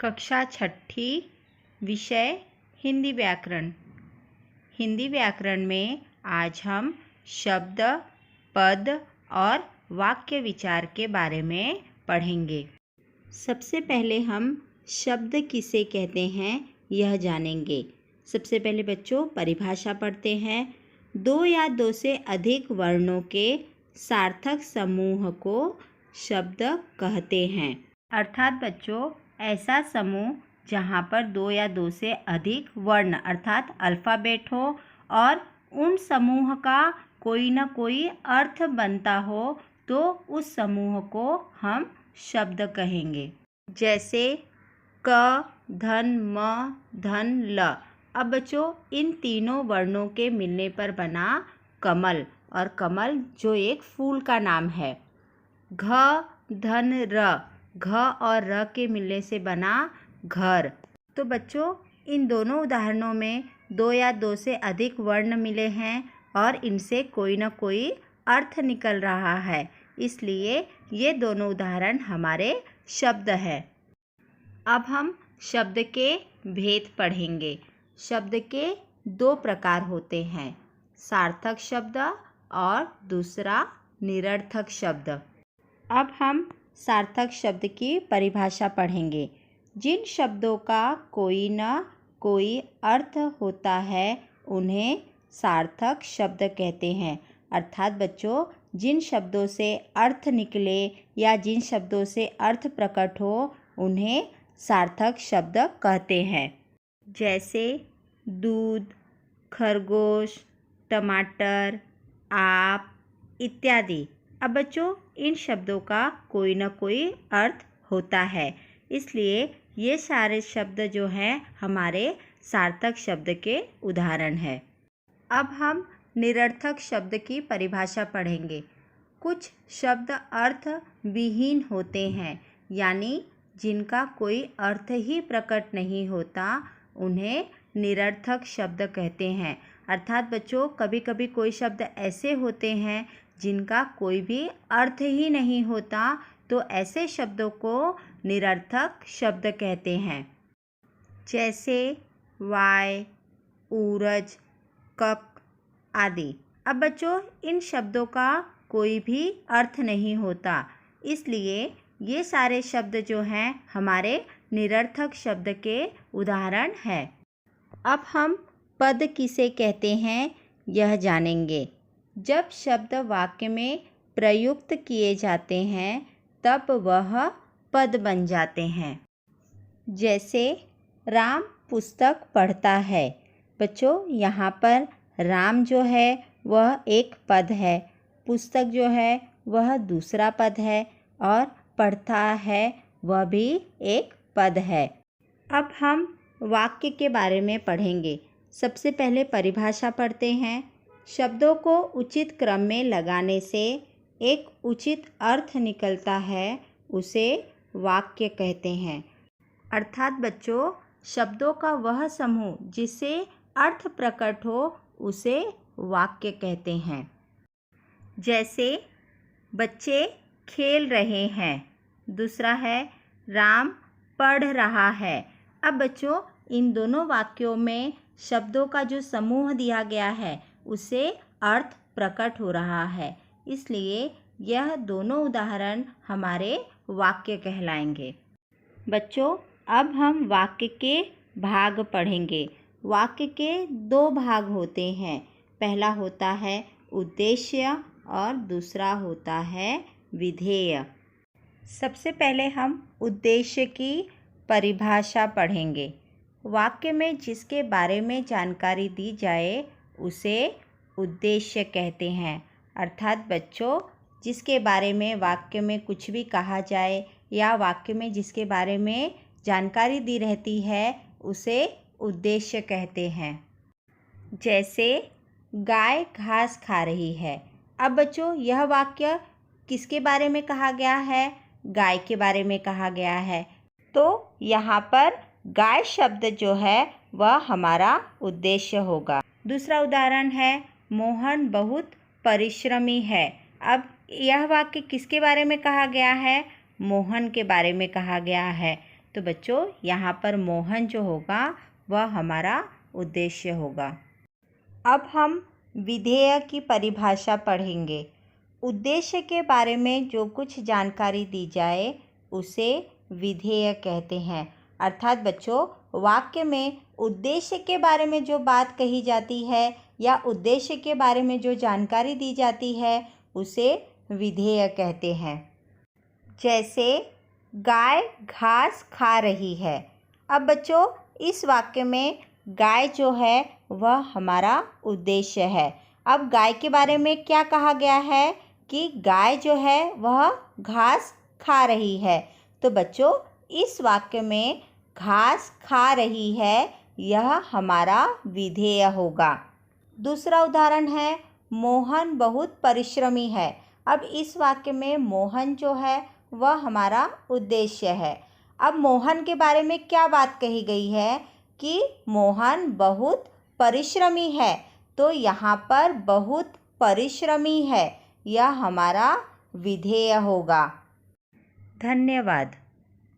कक्षा छठी, विषय हिंदी व्याकरण। हिंदी व्याकरण में आज हम शब्द, पद और वाक्य विचार के बारे में पढ़ेंगे। सबसे पहले हम शब्द किसे कहते हैं यह जानेंगे। सबसे पहले बच्चों परिभाषा पढ़ते हैं। दो या दो से अधिक वर्णों के सार्थक समूह को शब्द कहते हैं। अर्थात बच्चों ऐसा समूह जहाँ पर दो या दो से अधिक वर्ण अर्थात अल्फ़ाबेट हो और उन समूह का कोई न कोई अर्थ बनता हो तो उस समूह को हम शब्द कहेंगे। जैसे क, धन, म, धन, ल। अब बच्चों इन तीनों वर्णों के मिलने पर बना कमल, और कमल जो एक फूल का नाम है। घ, धन, र। घ और र के मिलने से बना घर। तो बच्चों इन दोनों उदाहरणों में दो या दो से अधिक वर्ण मिले हैं और इनसे कोई न कोई अर्थ निकल रहा है, इसलिए ये दोनों उदाहरण हमारे शब्द हैं। अब हम शब्द के भेद पढ़ेंगे। शब्द के दो प्रकार होते हैं, सार्थक शब्द और दूसरा निरर्थक शब्द। अब हम सार्थक शब्द की परिभाषा पढ़ेंगे। जिन शब्दों का कोई न कोई अर्थ होता है उन्हें सार्थक शब्द कहते हैं। अर्थात बच्चों जिन शब्दों से अर्थ निकले या जिन शब्दों से अर्थ प्रकट हो उन्हें सार्थक शब्द कहते हैं। जैसे दूध, खरगोश, टमाटर, आप इत्यादि। अब बच्चों इन शब्दों का कोई न कोई अर्थ होता है, इसलिए ये सारे शब्द जो हैं हमारे सार्थक शब्द के उदाहरण हैं। अब हम निरर्थक शब्द की परिभाषा पढ़ेंगे। कुछ शब्द अर्थ विहीन होते हैं, यानी जिनका कोई अर्थ ही प्रकट नहीं होता, उन्हें निरर्थक शब्द कहते हैं। अर्थात बच्चों कभी कभी कोई शब्द ऐसे होते हैं जिनका कोई भी अर्थ ही नहीं होता, तो ऐसे शब्दों को निरर्थक शब्द कहते हैं। जैसे वाय, ऊरज, कप आदि। अब बच्चों इन शब्दों का कोई भी अर्थ नहीं होता, इसलिए ये सारे शब्द जो हैं हमारे निरर्थक शब्द के उदाहरण हैं। अब हम पद किसे कहते हैं यह जानेंगे। जब शब्द वाक्य में प्रयुक्त किए जाते हैं तब वह पद बन जाते हैं। जैसे राम पुस्तक पढ़ता है। बच्चों यहाँ पर राम जो है वह एक पद है, पुस्तक जो है वह दूसरा पद है और पढ़ता है वह भी एक पद है। अब हम वाक्य के बारे में पढ़ेंगे। सबसे पहले परिभाषा पढ़ते हैं। शब्दों को उचित क्रम में लगाने से एक उचित अर्थ निकलता है, उसे वाक्य कहते हैं। अर्थात बच्चों शब्दों का वह समूह जिससे अर्थ प्रकट हो उसे वाक्य कहते हैं। जैसे बच्चे खेल रहे हैं, दूसरा है राम पढ़ रहा है। अब बच्चों इन दोनों वाक्यों में शब्दों का जो समूह दिया गया है उसे अर्थ प्रकट हो रहा है, इसलिए यह दोनों उदाहरण हमारे वाक्य कहलाएंगे। बच्चों अब हम वाक्य के भाग पढ़ेंगे। वाक्य के दो भाग होते हैं, पहला होता है उद्देश्य और दूसरा होता है विधेय। सबसे पहले हम उद्देश्य की परिभाषा पढ़ेंगे। वाक्य में जिसके बारे में जानकारी दी जाए उसे उद्देश्य कहते हैं। अर्थात बच्चों जिसके बारे में वाक्य में कुछ भी कहा जाए या वाक्य में जिसके बारे में जानकारी दी रहती है उसे उद्देश्य कहते हैं। जैसे गाय घास खा रही है। अब बच्चों यह वाक्य किसके बारे में कहा गया है? गाय के बारे में कहा गया है, तो यहाँ पर गाय शब्द जो है वह हमारा उद्देश्य होगा। दूसरा उदाहरण है मोहन बहुत परिश्रमी है। अब यह वाक्य किसके बारे में कहा गया है? मोहन के बारे में कहा गया है, तो बच्चों यहाँ पर मोहन जो होगा वह हमारा उद्देश्य होगा। अब हम विधेय की परिभाषा पढ़ेंगे। उद्देश्य के बारे में जो कुछ जानकारी दी जाए उसे विधेय कहते हैं। अर्थात बच्चों वाक्य में उद्देश्य के बारे में जो बात कही जाती है या उद्देश्य के बारे में जो जानकारी दी जाती है उसे विधेय कहते हैं। जैसे गाय घास खा रही है। अब बच्चों इस वाक्य में गाय जो है वह हमारा उद्देश्य है। अब गाय के बारे में क्या कहा गया है कि गाय जो है वह घास खा रही है। तो बच्चों इस वाक्य में घास खा रही है यह हमारा विधेय होगा। दूसरा उदाहरण है मोहन बहुत परिश्रमी है। अब इस वाक्य में मोहन जो है वह हमारा उद्देश्य है। अब मोहन के बारे में क्या बात कही गई है कि मोहन बहुत परिश्रमी है। तो यहाँ पर बहुत परिश्रमी है यह हमारा विधेय होगा। धन्यवाद।